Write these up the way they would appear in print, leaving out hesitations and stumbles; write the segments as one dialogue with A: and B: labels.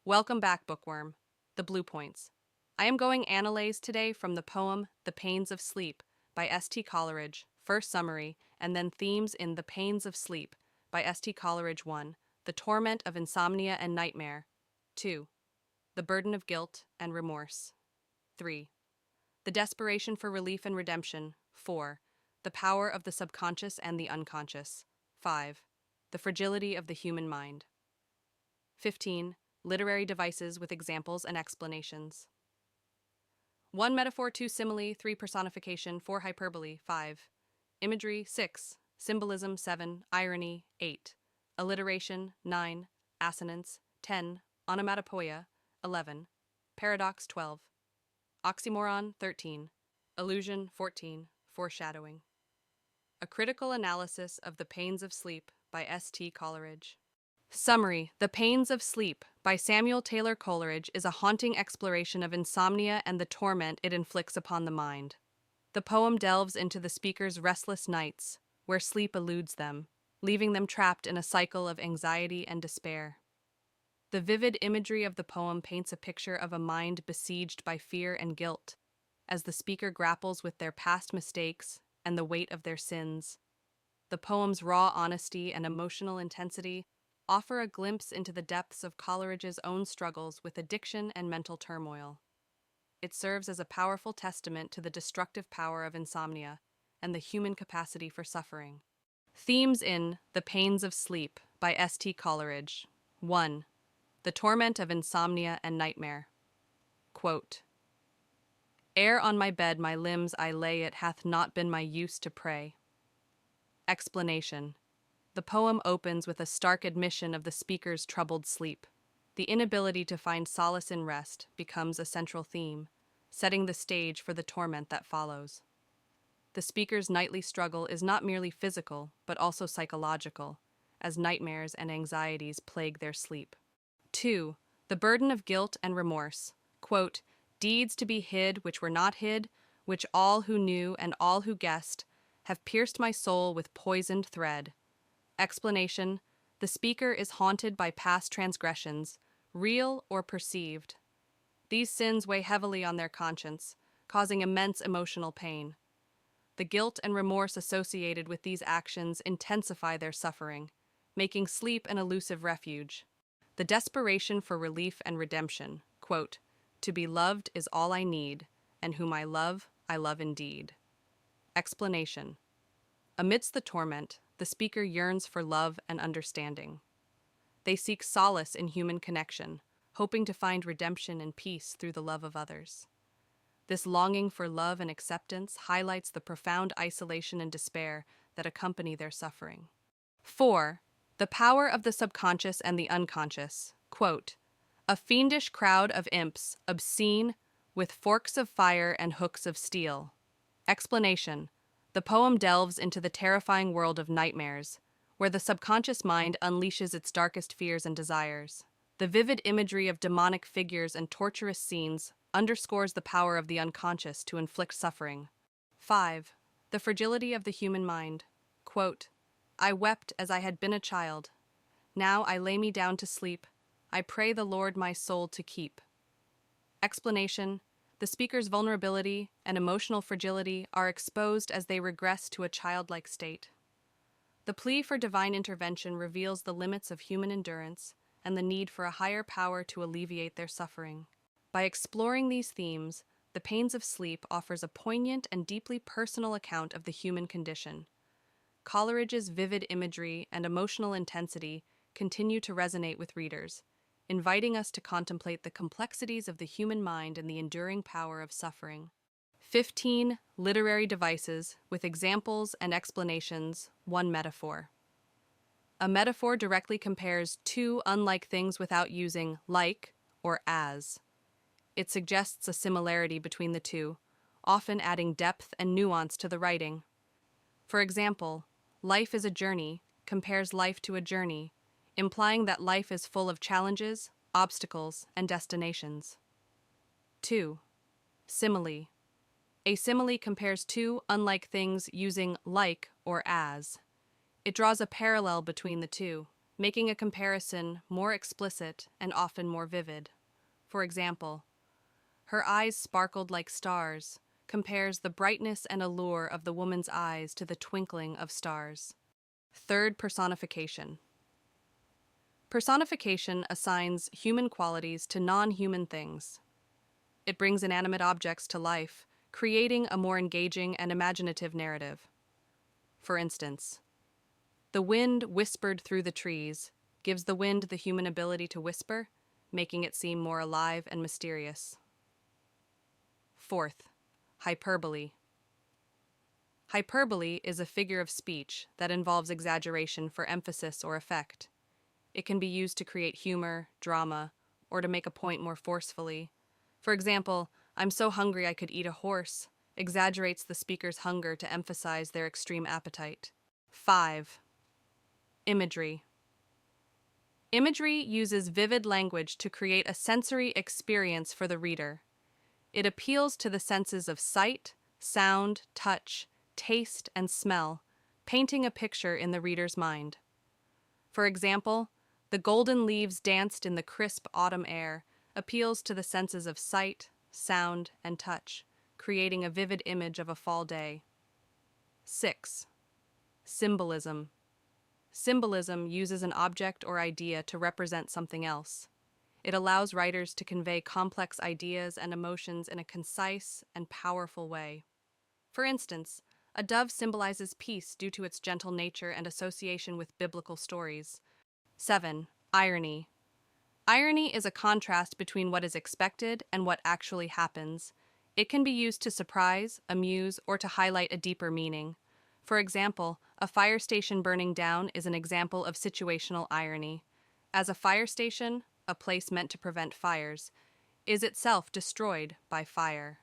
A: Welcome back, bookworm. The Blue Points. I am going analyze today from the poem The Pains of Sleep by S.T Coleridge, first summary, and then themes in The Pains of Sleep by S.T Coleridge 1, The Torment of Insomnia and Nightmare, 2, The Burden of Guilt and Remorse, 3, The Desperation for Relief and Redemption, 4, The Power of the Subconscious and the Unconscious, 5, The Fragility of the Human Mind. 15. Literary devices with examples and explanations. 1 metaphor, 2 simile, 3 personification, 4 hyperbole, 5 imagery, 6 symbolism, 7 irony, 8 alliteration, 9 assonance, 10 onomatopoeia, 11 paradox, 12 oxymoron, 13 illusion, 14 foreshadowing. A critical analysis of The Pains of Sleep by S.T Coleridge. Summary: The Pains of Sleep by Samuel Taylor Coleridge is a haunting exploration of insomnia and the torment it inflicts upon the mind. The poem delves into the speaker's restless nights, where sleep eludes them, leaving them trapped in a cycle of anxiety and despair. The vivid imagery of the poem paints a picture of a mind besieged by fear and guilt, as the speaker grapples with their past mistakes and the weight of their sins. The poem's raw honesty and emotional intensity offer a glimpse into the depths of Coleridge's own struggles with addiction and mental turmoil. It serves as a powerful testament to the destructive power of insomnia and the human capacity for suffering. Themes in The Pains of Sleep by S.T Coleridge. 1. The torment of insomnia and nightmare. Quote, "Ere on my bed my limbs I lay, it hath not been my use to pray." Explanation. The poem opens with a stark admission of the speaker's troubled sleep. The inability to find solace in rest becomes a central theme, setting the stage for the torment that follows. The speaker's nightly struggle is not merely physical, but also psychological, as nightmares and anxieties plague their sleep. 2. The burden of guilt and remorse. Quote, "Deeds to be hid which were not hid, which all who knew and all who guessed, have pierced my soul with poisoned thread." Explanation: the speaker is haunted by past transgressions, real or perceived. These sins weigh heavily on their conscience, causing immense emotional pain. The guilt and remorse associated with these actions intensify their suffering, making sleep an elusive refuge. The desperation for relief and redemption. Quote, "To be loved is all I need, and whom I love indeed." Explanation: amidst the torment, the speaker yearns for love and understanding. They seek solace in human connection, hoping to find redemption and peace through the love of others. This longing for love and acceptance highlights the profound isolation and despair that accompany their suffering. 4. The power of the subconscious and the unconscious. Quote, "A fiendish crowd of imps, obscene, with forks of fire and hooks of steel." Explanation: the poem delves into the terrifying world of nightmares, where the subconscious mind unleashes its darkest fears and desires. The vivid imagery of demonic figures and torturous scenes underscores the power of the unconscious to inflict suffering. 5. The fragility of the human mind. Quote, "I wept as I had been a child. Now I lay me down to sleep. I pray the Lord my soul to keep." Explanation: the speaker's vulnerability and emotional fragility are exposed as they regress to a childlike state. The plea for divine intervention reveals the limits of human endurance and the need for a higher power to alleviate their suffering. By exploring these themes, The Pains of Sleep offers a poignant and deeply personal account of the human condition. Coleridge's vivid imagery and emotional intensity continue to resonate with readers, inviting us to contemplate the complexities of the human mind and the enduring power of suffering. 15. Literary devices with examples and explanations. 1 metaphor. A metaphor directly compares two unlike things without using like or as. It suggests a similarity between the two, often adding depth and nuance to the writing. For example, life is a journey compares life to a journey, implying that life is full of challenges, obstacles, and destinations. 2. Simile. A simile compares two unlike things using like or as. It draws a parallel between the two, making a comparison more explicit and often more vivid. For example, her eyes sparkled like stars compares the brightness and allure of the woman's eyes to the twinkling of stars. Third, personification. Personification assigns human qualities to non-human things. It brings inanimate objects to life, creating a more engaging and imaginative narrative. For instance, the wind whispered through the trees gives the wind the human ability to whisper, making it seem more alive and mysterious. Fourth, hyperbole. Hyperbole is a figure of speech that involves exaggeration for emphasis or effect. It can be used to create humor, drama, or to make a point more forcefully. For example, "I'm so hungry I could eat a horse," exaggerates the speaker's hunger to emphasize their extreme appetite. 5. Imagery. Imagery uses vivid language to create a sensory experience for the reader. It appeals to the senses of sight, sound, touch, taste, and smell, painting a picture in the reader's mind. For example, "The golden leaves danced in the crisp autumn air" appeals to the senses of sight, sound, and touch, creating a vivid image of a fall day. 6. Symbolism. Symbolism uses an object or idea to represent something else. It allows writers to convey complex ideas and emotions in a concise and powerful way. For instance, a dove symbolizes peace due to its gentle nature and association with biblical stories. 7. Irony. Irony is a contrast between what is expected and what actually happens. It can be used to surprise, amuse, or to highlight a deeper meaning. For example, a fire station burning down is an example of situational irony. As a fire station, a place meant to prevent fires, is itself destroyed by fire.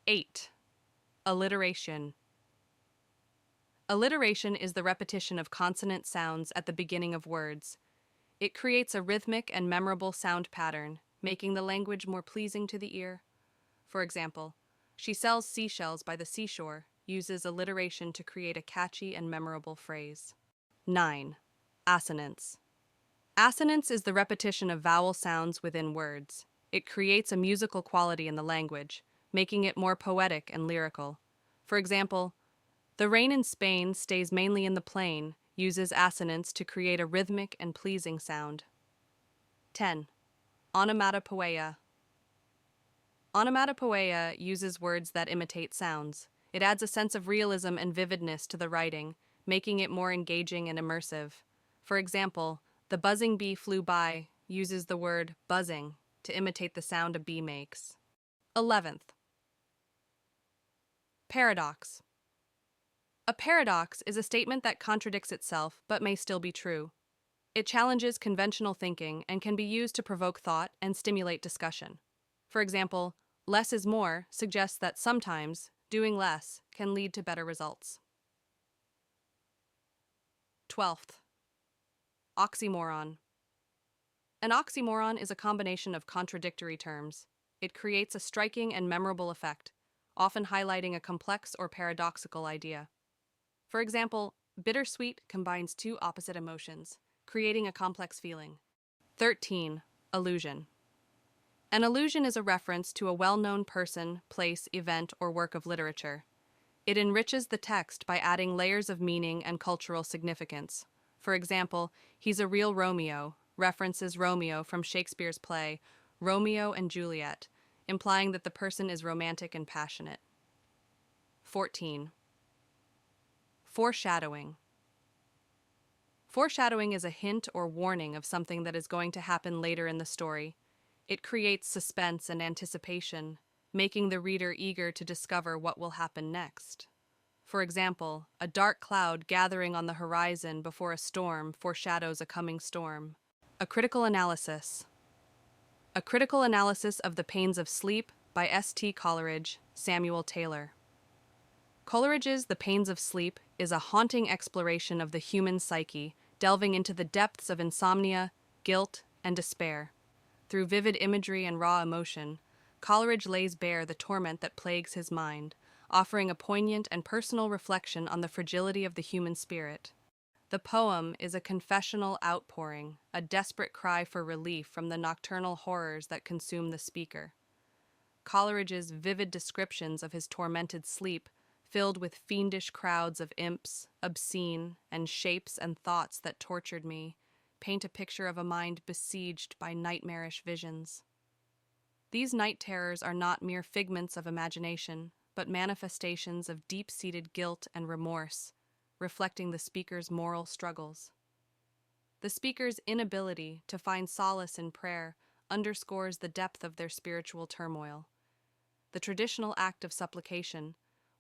A: 8. Alliteration. Alliteration is the repetition of consonant sounds at the beginning of words. It creates a rhythmic and memorable sound pattern, making the language more pleasing to the ear. For example, "She sells seashells by the seashore" uses alliteration to create a catchy and memorable phrase. 9. Assonance. Assonance is the repetition of vowel sounds within words. It creates a musical quality in the language, making it more poetic and lyrical. For example, "The rain in Spain stays mainly in the plain" uses assonance to create a rhythmic and pleasing sound. 10. Onomatopoeia. Onomatopoeia uses words that imitate sounds. It adds a sense of realism and vividness to the writing, making it more engaging and immersive. For example, "The buzzing bee flew by" uses the word buzzing to imitate the sound a bee makes. 11th. Paradox. A paradox is a statement that contradicts itself but may still be true. It challenges conventional thinking and can be used to provoke thought and stimulate discussion. For example, "less is more" suggests that sometimes doing less can lead to better results. 12th. Oxymoron. An oxymoron is a combination of contradictory terms. It creates a striking and memorable effect, often highlighting a complex or paradoxical idea. For example, "bittersweet" combines two opposite emotions, creating a complex feeling. 13. Allusion. An allusion is a reference to a well-known person, place, event, or work of literature. It enriches the text by adding layers of meaning and cultural significance. For example, "He's a real Romeo" references Romeo from Shakespeare's play Romeo and Juliet, implying that the person is romantic and passionate. 14. Foreshadowing. Foreshadowing is a hint or warning of something that is going to happen later in the story. It creates suspense and anticipation, making the reader eager to discover what will happen next. For example, a dark cloud gathering on the horizon before a storm foreshadows a coming storm. A critical analysis. A critical analysis of The Pains of Sleep by S.T Coleridge, Samuel Taylor. Coleridge's The Pains of Sleep is a haunting exploration of the human psyche, delving into the depths of insomnia, guilt, and despair. Through vivid imagery and raw emotion, Coleridge lays bare the torment that plagues his mind, offering a poignant and personal reflection on the fragility of the human spirit. The poem is a confessional outpouring, a desperate cry for relief from the nocturnal horrors that consume the speaker. Coleridge's vivid descriptions of his tormented sleep, filled with fiendish crowds of imps, obscene, and shapes and thoughts that tortured me, paint a picture of a mind besieged by nightmarish visions. These night terrors are not mere figments of imagination, but manifestations of deep-seated guilt and remorse, reflecting the speaker's moral struggles. The speaker's inability to find solace in prayer underscores the depth of their spiritual turmoil. The traditional act of supplication,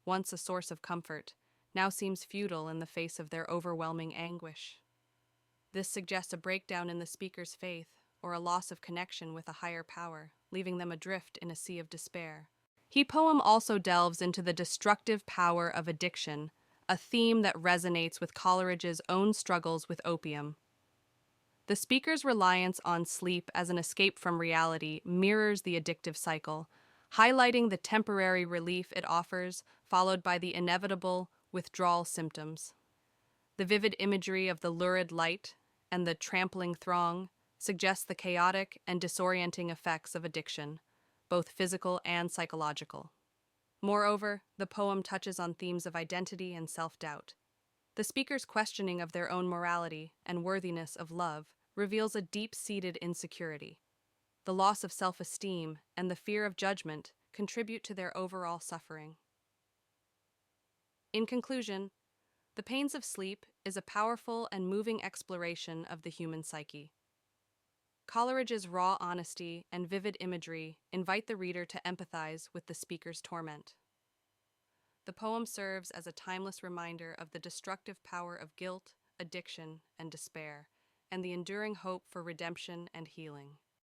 A: once a source of comfort, now seems futile in the face of their overwhelming anguish. This suggests a breakdown in the speaker's faith or a loss of connection with a higher power, leaving them adrift in a sea of despair. The poem also delves into the destructive power of addiction, a theme that resonates with Coleridge's own struggles with opium. The speaker's reliance on sleep as an escape from reality mirrors the addictive cycle, highlighting the temporary relief it offers, followed by the inevitable withdrawal symptoms. The vivid imagery of the lurid light and the trampling throng suggests the chaotic and disorienting effects of addiction, both physical and psychological. Moreover, the poem touches on themes of identity and self-doubt. The speaker's questioning of their own morality and worthiness of love reveals a deep-seated insecurity. The loss of self-esteem and the fear of judgment contribute to their overall suffering. In conclusion, The Pains of Sleep is a powerful and moving exploration of the human psyche. Coleridge's raw honesty and vivid imagery invite the reader to empathize with the speaker's torment. The poem serves as a timeless reminder of the destructive power of guilt, addiction, and despair, and the enduring hope for redemption and healing.